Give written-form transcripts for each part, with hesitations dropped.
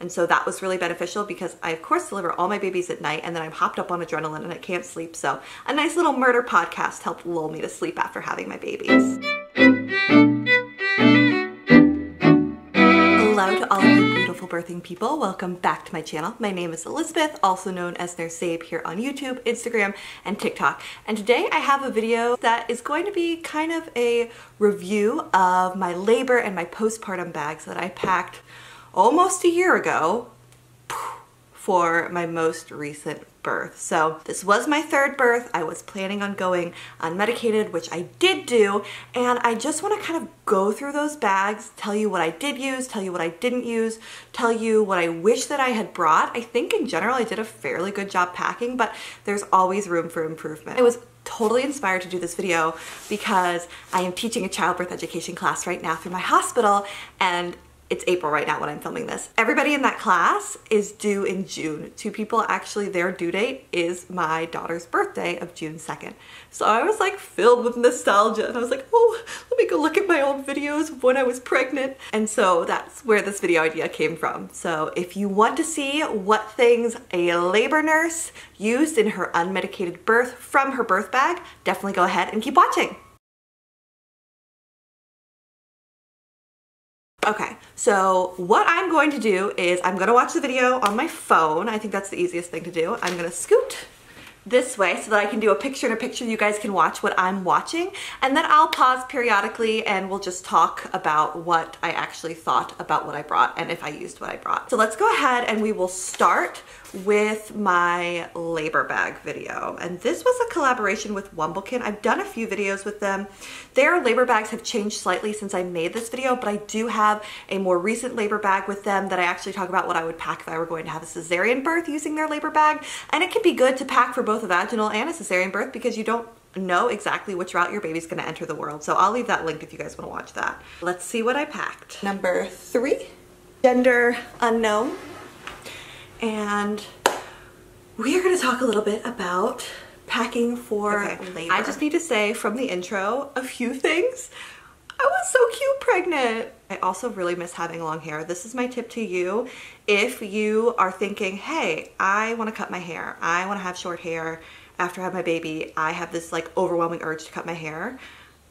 And so that was really beneficial because I of course deliver all my babies at night and then I'm hopped up on adrenaline and I can't sleep. So a nice little murder podcast helped lull me to sleep after having my babies. Hello to all of you beautiful birthing people. Welcome back to my channel. My name is Elizabeth, also known as Nurse Zabe here on YouTube, Instagram, and TikTok. And today I have a video that is going to be kind of a review of my labor and my postpartum bags that I packed almost a year ago for my most recent birth. So this was my third birth. I was planning on going unmedicated, which I did do, and I just want to kind of go through those bags, tell you what I did use, tell you what I didn't use, tell you what I wish that I had brought. I think in general I did a fairly good job packing, but there's always room for improvement. I was totally inspired to do this video because I am teaching a childbirth education class right now through my hospital, and it's April right now when I'm filming this. Everybody in that class is due in June. Two people actually, their due date is my daughter's birthday of June 2nd. So I was like filled with nostalgia and I was like, oh, let me go look at my old videos of when I was pregnant. And so that's where this video idea came from. So if you want to see what things a labor nurse used in her unmedicated birth from her birth bag, definitely go ahead and keep watching. Okay, so what I'm going to do is I'm going to watch the video on my phone. I think that's the easiest thing to do. I'm going to scoot this way so that I can do a picture-in-a-picture. You guys can watch what I'm watching, and then I'll pause periodically and we'll just talk about what I actually thought about what I brought and if I used what I brought. So let's go ahead and we will start with my labor bag video. And this was a collaboration with Womblekin. I've done a few videos with them. Their labor bags have changed slightly since I made this video, but I do have a more recent labor bag with them that I actually talk about what I would pack if I were going to have a cesarean birth using their labor bag. And it can be good to pack for both a vaginal and a cesarean birth because you don't know exactly which route your baby's gonna enter the world. So I'll leave that link if you guys wanna watch that. Let's see what I packed. Number 3, gender unknown. And we are going to talk a little bit about packing for labor. I just need to say from the intro a few things. I was so cute pregnant. I also really miss having long hair. This is my tip to you. If you are thinking, hey, I want to cut my hair, I want to have short hair after I have my baby, I have this like overwhelming urge to cut my hair,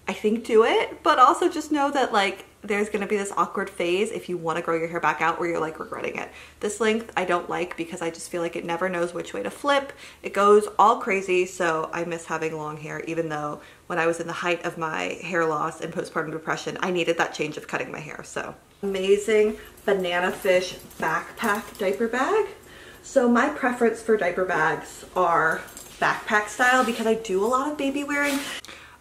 I think do it, but also just know that like there's gonna be this awkward phase if you wanna grow your hair back out where you're like regretting it. This length I don't like because I just feel like it never knows which way to flip. It goes all crazy, so I miss having long hair even though when I was in the height of my hair loss and postpartum depression, I needed that change of cutting my hair, so. Amazing banana fish backpack diaper bag. So my preference for diaper bags are backpack style because I do a lot of baby wearing.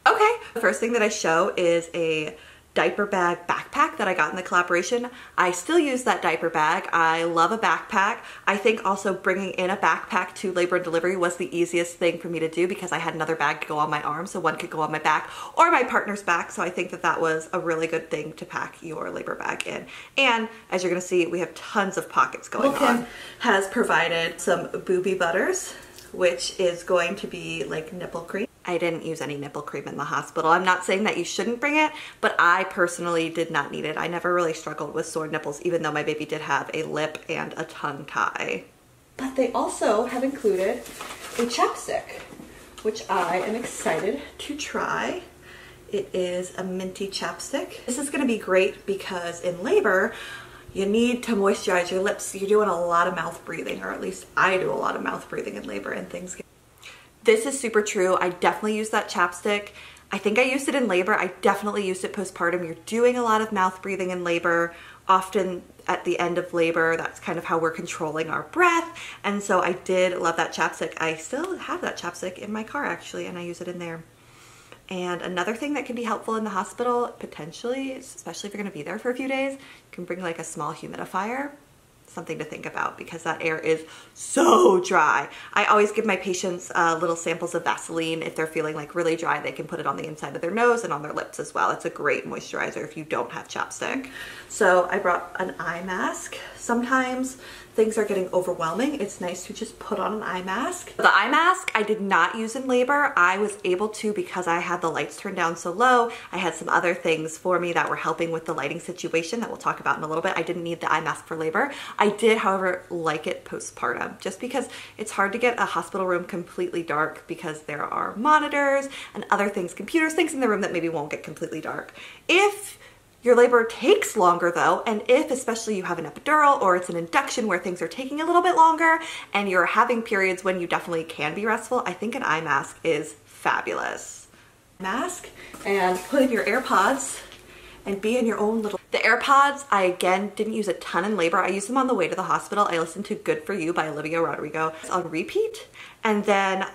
Okay, the first thing that I show is a diaper bag backpack that I got in the collaboration. I still use that diaper bag. I love a backpack. I think also bringing in a backpack to labor and delivery was the easiest thing for me to do because I had another bag to go on my arm, so one could go on my back or my partner's back, so I think that that was a really good thing to pack your labor bag in. And as you're gonna see, we have tons of pockets going on. Has provided some booby butters, which is going to be like nipple cream. I didn't use any nipple cream in the hospital. I'm not saying that you shouldn't bring it, but I personally did not need it. I never really struggled with sore nipples, even though my baby did have a lip and a tongue tie. But they also have included a chapstick, which I am excited to try. It is a minty chapstick. This is gonna be great because in labor, you need to moisturize your lips. You're doing a lot of mouth breathing, or at least I do a lot of mouth breathing in labor and things. This is super true. I definitely use that chapstick. I think I used it in labor. I definitely used it postpartum. You're doing a lot of mouth breathing in labor. Often at the end of labor, that's kind of how we're controlling our breath. And so I did love that chapstick. I still have that chapstick in my car actually, and I use it in there. And another thing that can be helpful in the hospital, potentially, especially if you're gonna be there for a few days, you can bring like a small humidifier. Something to think about because that air is so dry. I always give my patients little samples of Vaseline. If they're feeling like really dry, they can put it on the inside of their nose and on their lips as well. It's a great moisturizer if you don't have chapstick. So I brought an eye mask. Sometimes things are getting overwhelming, it's nice to just put on an eye mask. The eye mask I did not use in labor. I was able to because I had the lights turned down so low. I had some other things for me that were helping with the lighting situation that we'll talk about in a little bit. I didn't need the eye mask for labor. I did, however, like it postpartum, just because it's hard to get a hospital room completely dark because there are monitors and other things, computers, things in the room that maybe won't get completely dark. If your labor takes longer though, and if especially you have an epidural or it's an induction where things are taking a little bit longer and you're having periods when you definitely can be restful, I think an eye mask is fabulous. Mask and put in your AirPods and be in your own little... The AirPods, I again didn't use a ton in labor. I used them on the way to the hospital. I listened to Good For You by Olivia Rodrigo on repeat. And then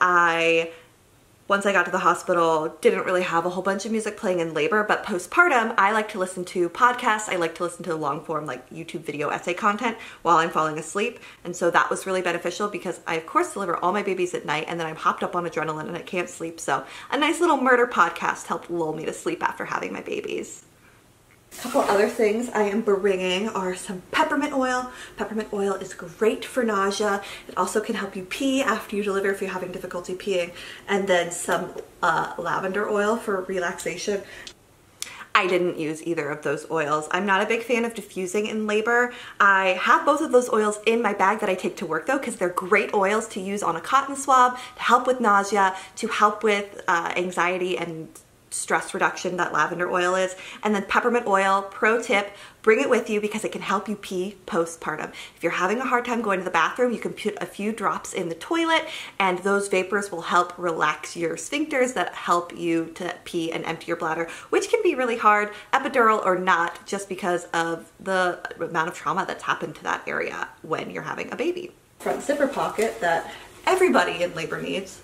once I got to the hospital, didn't really have a whole bunch of music playing in labor, but postpartum, I like to listen to podcasts. I like to listen to long form like YouTube video essay content while I'm falling asleep. And so that was really beneficial because I of course deliver all my babies at night and then I'm hopped up on adrenaline and I can't sleep. So a nice little murder podcast helped lull me to sleep after having my babies. A couple other things I am bringing are some peppermint oil. Peppermint oil is great for nausea. It also can help you pee after you deliver if you're having difficulty peeing. And then some lavender oil for relaxation. I didn't use either of those oils. I'm not a big fan of diffusing in labor. I have both of those oils in my bag that I take to work though, because they're great oils to use on a cotton swab, to help with nausea, to help with anxiety and stress reduction that lavender oil is. And then peppermint oil, pro tip, bring it with you because it can help you pee postpartum. If you're having a hard time going to the bathroom, you can put a few drops in the toilet and those vapors will help relax your sphincters that help you to pee and empty your bladder, which can be really hard, epidural or not, just because of the amount of trauma that's happened to that area when you're having a baby. Front zipper pocket that everybody in labor needs.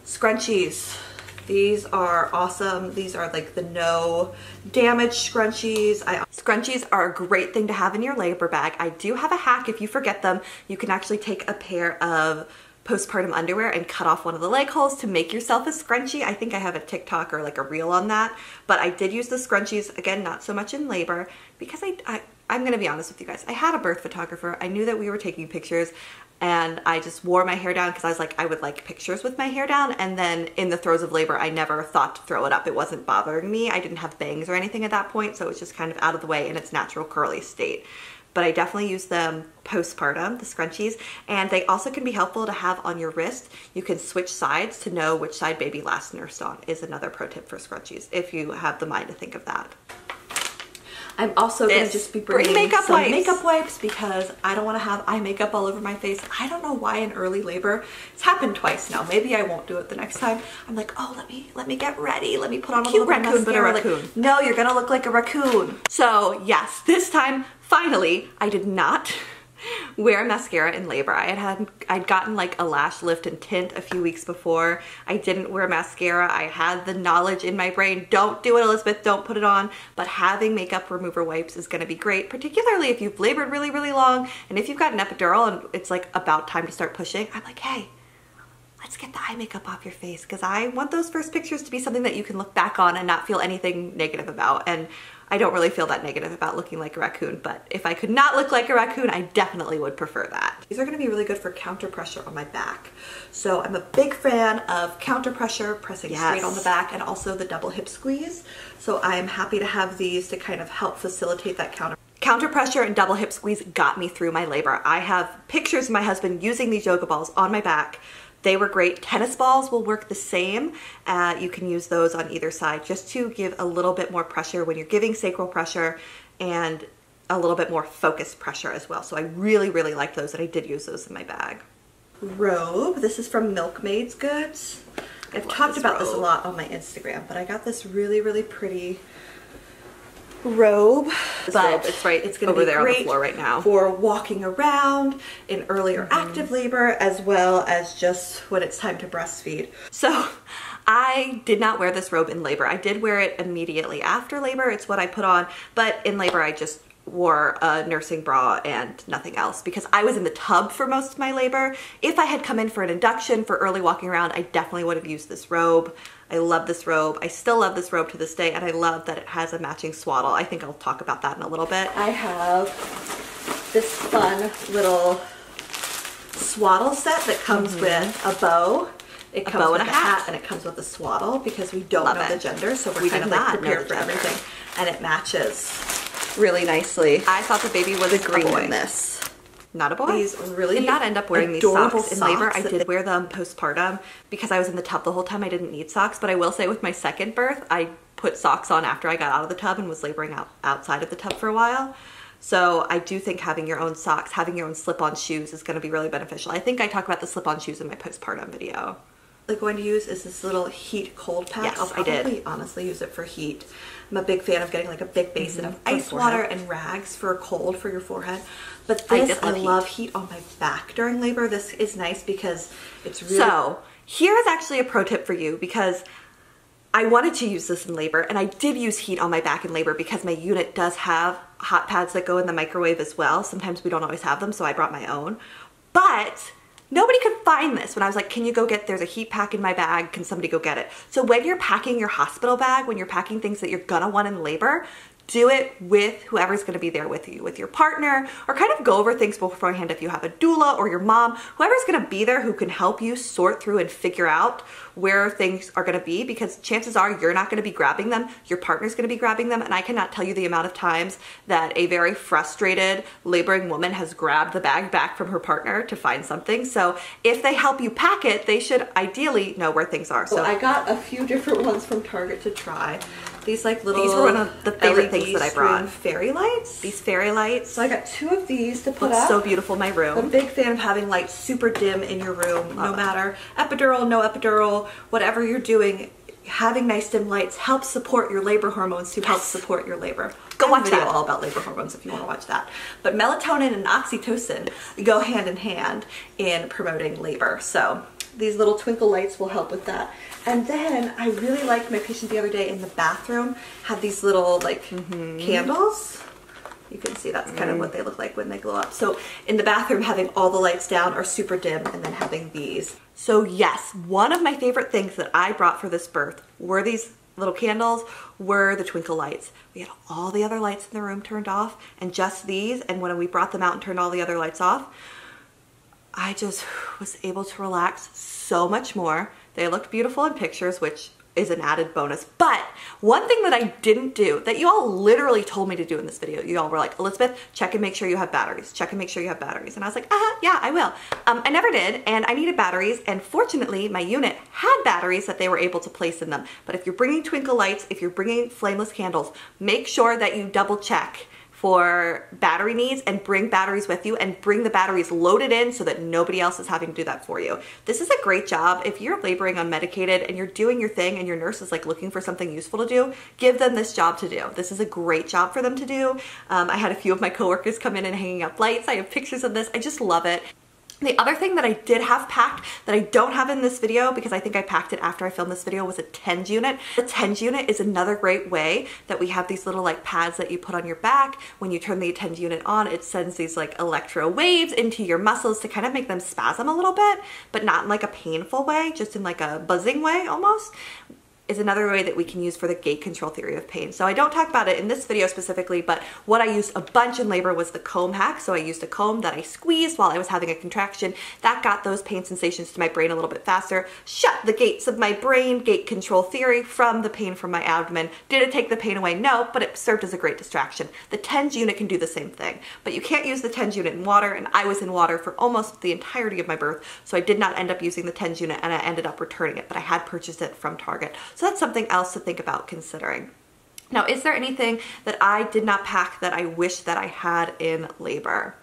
Scrunchies. These are awesome. These are like the no damage scrunchies. Scrunchies are a great thing to have in your labor bag. I do have a hack. If you forget them, you can actually take a pair of postpartum underwear and cut off one of the leg holes to make yourself a scrunchie. I think I have a TikTok or like a reel on that, but I did use the scrunchies, again, not so much in labor because I'm gonna be honest with you guys. I had a birth photographer. I knew that we were taking pictures and I just wore my hair down because I was like, I would like pictures with my hair down. And then in the throes of labor, I never thought to throw it up. It wasn't bothering me. I didn't have bangs or anything at that point. So it was just kind of out of the way in its natural curly state. But I definitely use them postpartum, the scrunchies. And they also can be helpful to have on your wrist. You can switch sides to know which side baby last nursed on is another pro tip for scrunchies if you have the mind to think of that. I'm also going to just be bringing some makeup wipes because I don't want to have eye makeup all over my face. I don't know why in early labor, it's happened twice now. Maybe I won't do it the next time. I'm like, oh, let me get ready. Let me put on a little raccoon, but a raccoon. Like, no, you're going to look like a raccoon. So yes, this time, finally, I did not wear mascara in labor. I'd gotten like a lash lift and tint a few weeks before. I didn't wear mascara. I had the knowledge in my brain, don't do it, Elizabeth, don't put it on. But having makeup remover wipes is gonna be great, particularly if you've labored really, really long. And if you've got an epidural and it's like about time to start pushing, I'm like, hey, let's get the eye makeup off your face because I want those first pictures to be something that you can look back on and not feel anything negative about. And I don't really feel that negative about looking like a raccoon, but if I could not look like a raccoon, I definitely would prefer that. These are gonna be really good for counter pressure on my back. So I'm a big fan of counter pressure, pressing straight on the back, and also the double hip squeeze. So I'm happy to have these to kind of help facilitate that counter pressure and double hip squeeze got me through my labor. I have pictures of my husband using these yoga balls on my back. They were great. Tennis balls will work the same. You can use those on either side just to give a little bit more pressure when you're giving sacral pressure and a little bit more focused pressure as well. So I really, really liked those and I did use those in my bag. Robe. This is from Milkmaid's Goods. I've talked about this a lot on my Instagram, but I got this really, really pretty robe. But it's right, it's gonna be there great on the floor right now for walking around in early or active labor, as well as just when it's time to breastfeed. So I did not wear this robe in labor. I did wear it immediately after labor. It's what I put on, but in labor I just wore a nursing bra and nothing else because I was in the tub for most of my labor. If I had come in for an induction for early walking around, I definitely would have used this robe. I love this robe. I still love this robe to this day, and I love that it has a matching swaddle. I think I'll talk about that in a little bit. I have this fun little swaddle set that comes with a bow. It comes with a hat, and it comes with a swaddle because we don't know the gender, so we're kind of like prepared for everything. And it matches really nicely. I thought the baby was a green in this. not a boy. These really did not end up wearing these socks in labor. I did wear them postpartum because I was in the tub the whole time. I didn't need socks, but I will say with my second birth, I put socks on after I got out of the tub and was laboring outside of the tub for a while. So I do think having your own socks, having your own slip-on shoes is going to be really beneficial. I think I talk about the slip-on shoes in my postpartum video. I'm going to use is this little heat cold pack. Yes, I'll probably honestly use it for heat. I'm a big fan of getting like a big basin of ice water and rags for cold for your forehead. But this, I love heat on my back during labor. This is nice because it's really... So here is actually a pro tip for you, because I wanted to use this in labor, and I did use heat on my back in labor because my unit does have hot pads that go in the microwave as well. Sometimes we don't always have them, so I brought my own. But nobody could find this when I was like, can you go get, there's a heat pack in my bag, can somebody go get it? So when you're packing your hospital bag, when you're packing things that you're gonna want in labor, do it with whoever's gonna be there with you, with your partner, or kind of go over things beforehand if you have a doula or your mom, whoever's gonna be there who can help you sort through and figure out where things are gonna be, because chances are you're not gonna be grabbing them, your partner's gonna be grabbing them, and I cannot tell you the amount of times that a very frustrated laboring woman has grabbed the bag back from her partner to find something. So if they help you pack it, they should ideally know where things are. So I got a few different ones from Target to try. These like little, these were one of the favorite things that I brought. Fairy lights. These fairy lights. So I got 2 of these to put up. So beautiful in my room. I'm a big fan of having lights super dim in your room, no matter epidural, no epidural, whatever you're doing. Having nice dim lights helps support your labor hormones to help support your labor. Go watch video that. All about labor hormones if you want to watch that. But melatonin and oxytocin go hand in hand in promoting labor. So these little twinkle lights will help with that. And then I really liked my patient the other day in the bathroom had these little like candles. You can see that's kind of what they look like when they glow up. So in the bathroom, having all the lights down are super dim, and then having these. So yes, one of my favorite things that I brought for this birth were these little candles, were the twinkle lights. We had all the other lights in the room turned off and just these, and when we brought them out and turned all the other lights off, I just was able to relax so much more. They looked beautiful in pictures, which is an added bonus. But one thing that I didn't do, that you all literally told me to do in this video, you all were like, Elizabeth, check and make sure you have batteries. Check and make sure you have batteries. And I was like, yeah, I will. I never did, and I needed batteries, and fortunately, my unit had batteries that they were able to place in them. But if you're bringing twinkle lights, if you're bringing flameless candles, make sure that you double check for battery needs and bring batteries with you, and bring the batteries loaded in so that nobody else is having to do that for you. This is a great job. If you're laboring unmedicated and you're doing your thing and your nurse is like looking for something useful to do, give them this job to do. This is a great job for them to do. I had a few of my coworkers come in and hanging up lights. I have pictures of this. I just love it. The other thing that I did have packed that I don't have in this video, because I think I packed it after I filmed this video, was a TENS unit. The TENS unit is another great way that we have these little like pads that you put on your back. When you turn the TENS unit on, it sends these like electro waves into your muscles to kind of make them spasm a little bit, but not in like a painful way, just in like a buzzing way almost. Is another way that we can use for the gate control theory of pain. So I don't talk about it in this video specifically, but what I used a bunch in labor was the comb hack. So I used a comb that I squeezed while I was having a contraction. That got those pain sensations to my brain a little bit faster, shut the gates of my brain, gate control theory, from the pain from my abdomen. Did it take the pain away? No, but it served as a great distraction. The TENS unit can do the same thing, but you can't use the TENS unit in water, and I was in water for almost the entirety of my birth, so I did not end up using the TENS unit, and I ended up returning it, but I had purchased it from Target. So that's something else to think about considering. Now, is there anything that I did not pack that I wish that I had in labor?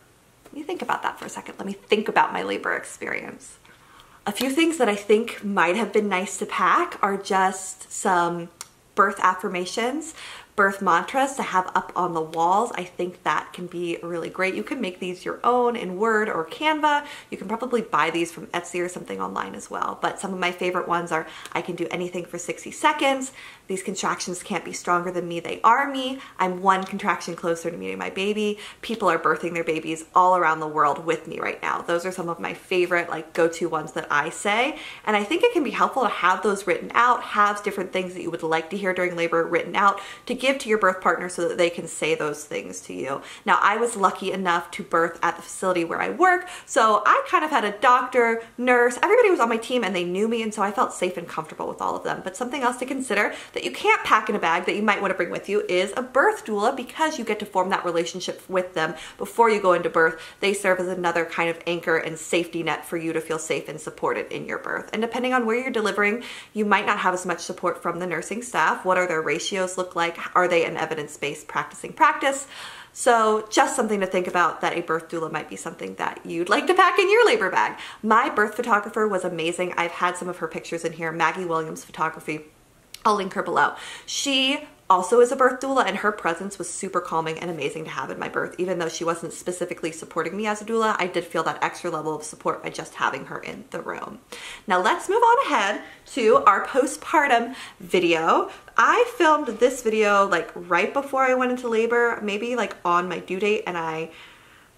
Let me think about that for a second. Let me think about my labor experience. A few things that I think might have been nice to pack are just some birth affirmations, birth mantras to have up on the walls. I think that can be really great. You can make these your own in Word or Canva. You can probably buy these from Etsy or something online as well. But some of my favorite ones are, I can do anything for 60 seconds. These contractions can't be stronger than me, they are me. I'm one contraction closer to meeting my baby. People are birthing their babies all around the world with me right now. Those are some of my favorite like go-to ones that I say. And I think it can be helpful to have those written out, have different things that you would like to hear during labor written out to give to your birth partner so that they can say those things to you. Now, I was lucky enough to birth at the facility where I work, so I kind of had a doctor, nurse, everybody was on my team and they knew me, and so I felt safe and comfortable with all of them. But something else to consider, that you can't pack in a bag that you might want to bring with you is a birth doula, because you get to form that relationship with them before you go into birth. They serve as another kind of anchor and safety net for you to feel safe and supported in your birth. And depending on where you're delivering, you might not have as much support from the nursing staff. What are their ratios look like? Are they an evidence-based practicing practice? So just something to think about, that a birth doula might be something that you'd like to pack in your labor bag. My birth photographer was amazing. I've had some of her pictures in here, Maggie Williams Photography. I'll link her below. She also is a birth doula, and her presence was super calming and amazing to have in my birth. Even though she wasn't specifically supporting me as a doula, I did feel that extra level of support by just having her in the room. Now let's move on ahead to our postpartum video. I filmed this video like right before I went into labor, maybe like on my due date, and I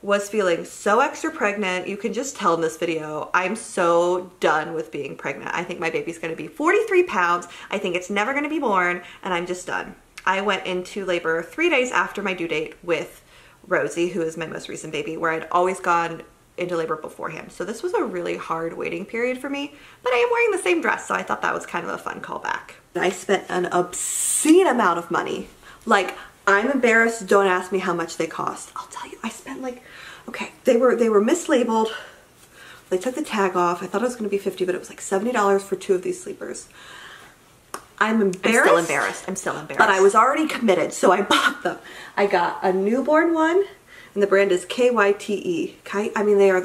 was feeling so extra pregnant. You can just tell in this video, I'm so done with being pregnant. I think my baby's gonna be 43 pounds. I think it's never gonna be born, and I'm just done. I went into labor 3 days after my due date with Rosie, who is my most recent baby, where I'd always gone into labor beforehand. So this was a really hard waiting period for me, but I am wearing the same dress, so I thought that was kind of a fun callback. I spent an obscene amount of money. Like, I'm embarrassed, don't ask me how much they cost. I'll tell you, I spent like, okay, they were mislabeled. They took the tag off. I thought it was gonna be 50, but it was like $70 for 2 of these sleepers. I'm embarrassed. I'm still embarrassed. But I was already committed, so I bought them. I got a newborn one, and the brand is KYTE. I mean, they are.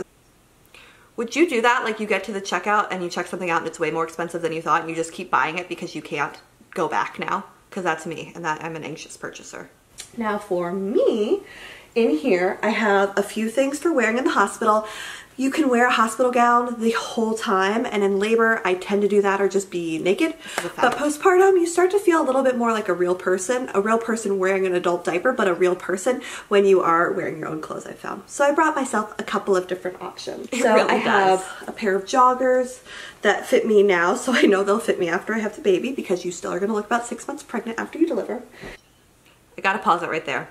Would you do that? Like, you get to the checkout and you check something out and it's way more expensive than you thought, and you just keep buying it because you can't go back now? Because that's me, and that I'm an anxious purchaser. Now for me, in here, I have a few things for wearing in the hospital. You can wear a hospital gown the whole time, and in labor, I tend to do that or just be naked. But postpartum, you start to feel a little bit more like a real person wearing an adult diaper, but a real person when you are wearing your own clothes, I found. So I brought myself a couple of different options. So I have a pair of joggers that fit me now, so I know they'll fit me after I have the baby, because you still are gonna look about 6 months pregnant after you deliver. I gotta pause it right there.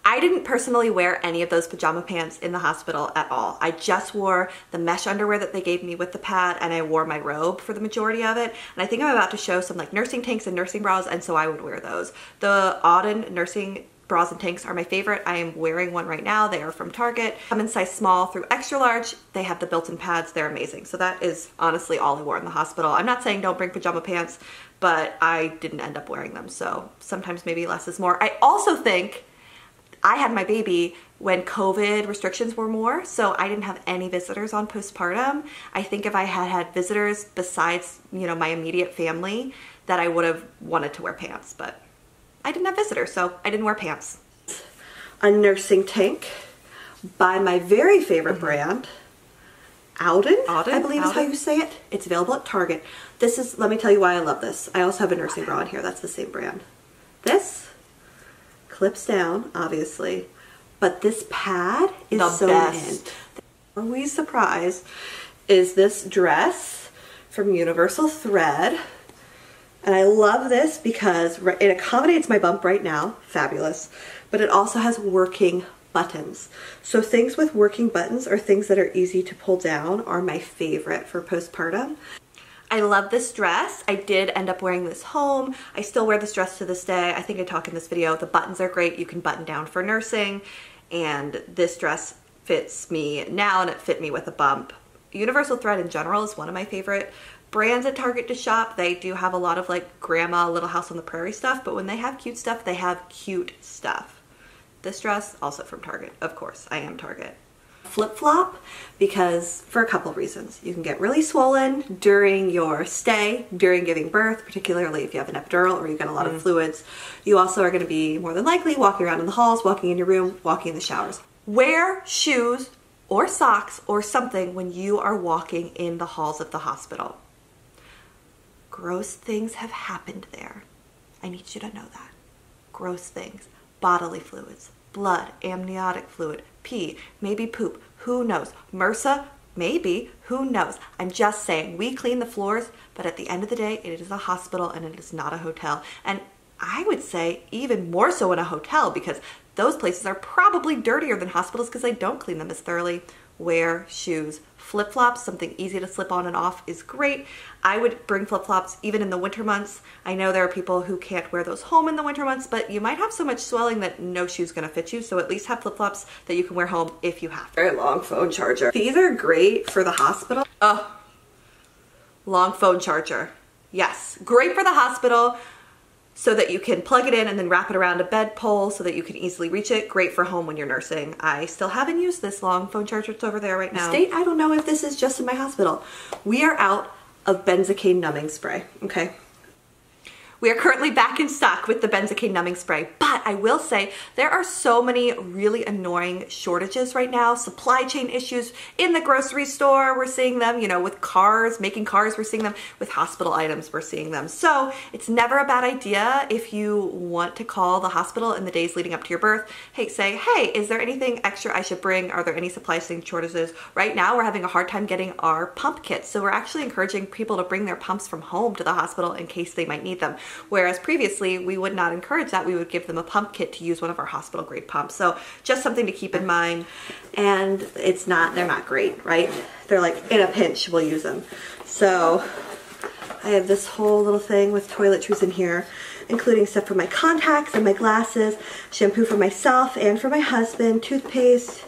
I didn't personally wear any of those pajama pants in the hospital at all. I just wore the mesh underwear that they gave me with the pad, and I wore my robe for the majority of it. And I think I'm about to show some like nursing tanks and nursing bras, and so I would wear those. The Auden nursing bras and tanks are my favorite. I am wearing one right now. They are from Target. I'm in size small through extra large. They have the built-in pads. They're amazing. So that is honestly all I wore in the hospital. I'm not saying don't bring pajama pants, but I didn't end up wearing them. So sometimes maybe less is more. I also think I had my baby when COVID restrictions were more, so I didn't have any visitors on postpartum. I think if I had had visitors besides, you know, my immediate family, that I would have wanted to wear pants, but I didn't have visitors, so I didn't wear pants. A nursing tank by my very favorite brand, Auden, I believe is how you say it. It's available at Target. This is, let me tell you why I love this. I also have a nursing bra in here. That's the same brand. This clips down, obviously, but this pad is sewn in. The always surprise is this dress from Universal Thread, and I love this because it accommodates my bump right now, fabulous, but it also has working buttons. So things with working buttons or things that are easy to pull down are my favorite for postpartum. I love this dress. I did end up wearing this home. I still wear this dress to this day. I think I talk in this video. The buttons are great. You can button down for nursing, and this dress fits me now, and it fit me with a bump. Universal Thread in general is one of my favorite brands at Target to shop. They do have a lot of like grandma, Little House on the Prairie stuff, but when they have cute stuff, they have cute stuff. This dress, also from Target, of course. I am Target. Flip-flop, because for a couple of reasons. You can get really swollen during your stay, during giving birth, particularly if you have an epidural or you get a lot of fluids. You also are going to be more than likely walking around in the halls, walking in your room, walking in the showers. Wear shoes or socks or something when you are walking in the halls of the hospital. Gross things have happened there. I need you to know that. Gross things. Bodily fluids, blood, amniotic fluid, pee, maybe poop, who knows? MRSA, maybe, who knows? I'm just saying, we clean the floors, but at the end of the day, it is a hospital and it is not a hotel. And I would say even more so in a hotel, because those places are probably dirtier than hospitals because they don't clean them as thoroughly. wear shoes. Flip-flops, something easy to slip on and off, is great. I would bring flip-flops even in the winter months. I know there are people who can't wear those home in the winter months, but you might have so much swelling that no shoe's gonna fit you, so at least have flip-flops that you can wear home if you have. Very long phone charger. These are great for the hospital. Oh, long phone charger. Yes, great for the hospital so that you can plug it in and then wrap it around a bed pole so that you can easily reach it. Great for home when you're nursing. I still haven't used this long phone charger. It's over there right now. State, I don't know if this is just in my hospital. We are out of benzocaine numbing spray, okay? We are currently back in stock with the benzocaine numbing spray, but I will say there are so many really annoying shortages right now. Supply chain issues in the grocery store, we're seeing them, you know, with cars, making cars, we're seeing them with hospital items, we're seeing them. So it's never a bad idea if you want to call the hospital in the days leading up to your birth. Hey, say, hey, is there anything extra I should bring? Are there any supply chain shortages? Right now, we're having a hard time getting our pump kits. So we're actually encouraging people to bring their pumps from home to the hospital in case they might need them. Whereas previously we would not encourage that. We would give them a pump kit to use one of our hospital grade pumps. So just something to keep in mind. And they're not great, right? They're like in a pinch, we'll use them. So I have this whole little thing with toiletries in here, including stuff for my contacts and my glasses, shampoo for myself and for my husband, toothpaste,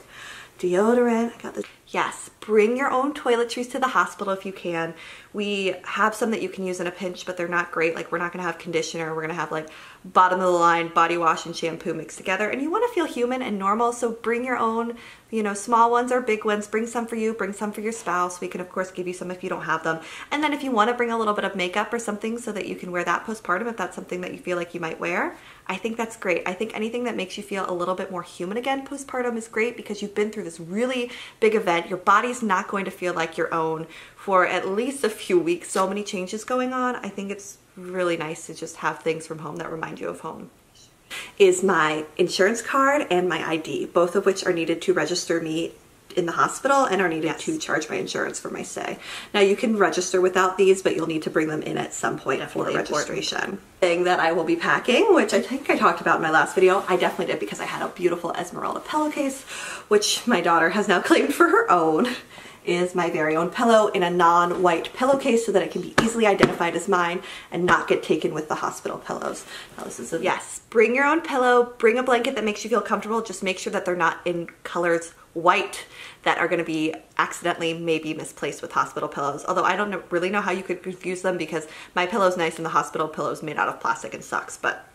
deodorant. I got this. Yes, bring your own toiletries to the hospital if you can. We have some that you can use in a pinch, but they're not great. Like, we're not gonna have conditioner. We're gonna have like bottom of the line body wash and shampoo mixed together. And you wanna feel human and normal, so bring your own, you know, small ones or big ones. Bring some for you, bring some for your spouse. We can of course give you some if you don't have them. And then if you wanna bring a little bit of makeup or something so that you can wear that postpartum, if that's something that you feel like you might wear, I think that's great. I think anything that makes you feel a little bit more human again postpartum is great because you've been through this really big event. Your body's not going to feel like your own for at least a few weeks. So many changes going on. I think it's really nice to just have things from home that remind you of home. Is my insurance card and my ID, both of which are needed to register me in the hospital and are needed to charge my insurance for my stay. Now you can register without these, but you'll need to bring them in at some point for registration. Thing that I will be packing, which I think I talked about in my last video. I definitely did because I had a beautiful Esmeralda pillowcase, which my daughter has now claimed for her own, is my very own pillow in a non-white pillowcase so that it can be easily identified as mine and not get taken with the hospital pillows. Now this is yes, bring your own pillow, bring a blanket that makes you feel comfortable. Just make sure that they're not in colors white that are going to be accidentally maybe misplaced with hospital pillows. Although I don't really know how you could confuse them because my pillow's nice and the hospital pillow's made out of plastic and sucks, but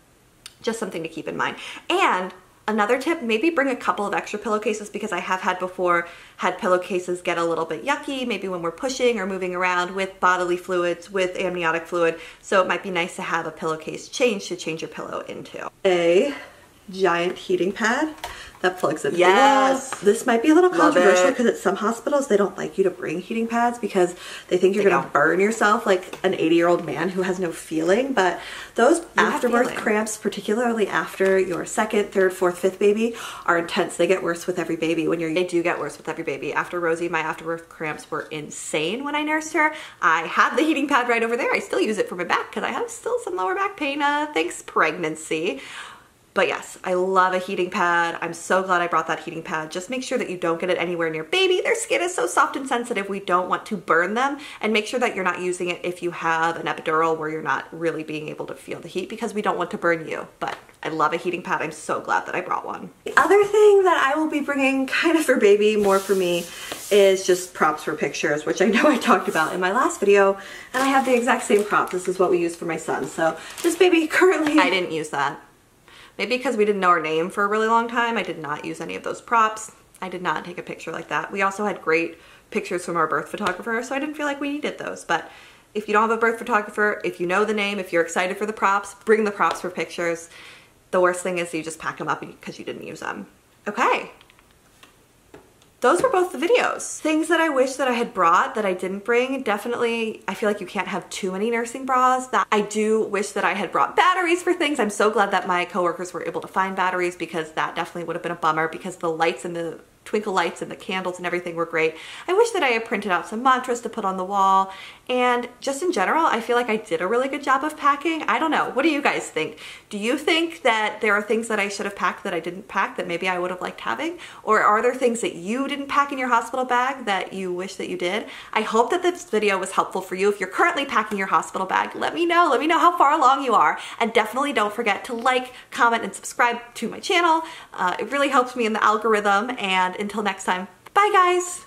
just something to keep in mind. And another tip, maybe bring a couple of extra pillowcases because I have had pillowcases get a little bit yucky, maybe when we're pushing or moving around with bodily fluids, with amniotic fluid. So it might be nice to have a pillowcase change to change your pillow into. A giant heating pad that plugs into the walls. This might be a little controversial because at some hospitals they don't like you to bring heating pads because they think you're gonna burn yourself like an 80-year-old man who has no feeling. But those afterbirth cramps, particularly after your second, third, fourth, fifth baby, are intense. They get worse with every baby. They do get worse with every baby. After Rosie, my afterbirth cramps were insane when I nursed her. I have the heating pad right over there. I still use it for my back because I have still some lower back pain thanks pregnancy. But yes, I love a heating pad. I'm so glad I brought that heating pad. Just make sure that you don't get it anywhere near baby. Their skin is so soft and sensitive. We don't want to burn them. And make sure that you're not using it if you have an epidural where you're not really being able to feel the heat because we don't want to burn you. But I love a heating pad. I'm so glad that I brought one. The other thing that I will be bringing kind of for baby, more for me, is just props for pictures, which I know I talked about in my last video. And I have the exact same prop. This is what we use for my son. So this baby currently, I didn't use that. Maybe because we didn't know her name for a really long time, I did not use any of those props. I did not take a picture like that. We also had great pictures from our birth photographer, so I didn't feel like we needed those. But if you don't have a birth photographer, if you know the name, if you're excited for the props, bring the props for pictures. The worst thing is you just pack them up because you didn't use them. Okay. Those were both the videos. Things that I wish that I had brought that I didn't bring. Definitely, I feel like you can't have too many nursing bras. I do wish that I had brought batteries for things. I'm so glad that my coworkers were able to find batteries because that definitely would have been a bummer because the lights in the twinkle lights and the candles and everything were great. I wish that I had printed out some mantras to put on the wall, and just in general, I feel like I did a really good job of packing. I don't know. What do you guys think? Do you think that there are things that I should have packed that I didn't pack that maybe I would have liked having? Or are there things that you didn't pack in your hospital bag that you wish that you did? I hope that this video was helpful for you. If you're currently packing your hospital bag, let me know. Let me know how far along you are. And definitely don't forget to like, comment, and subscribe to my channel. It really helps me in the algorithm. And until next time, bye guys.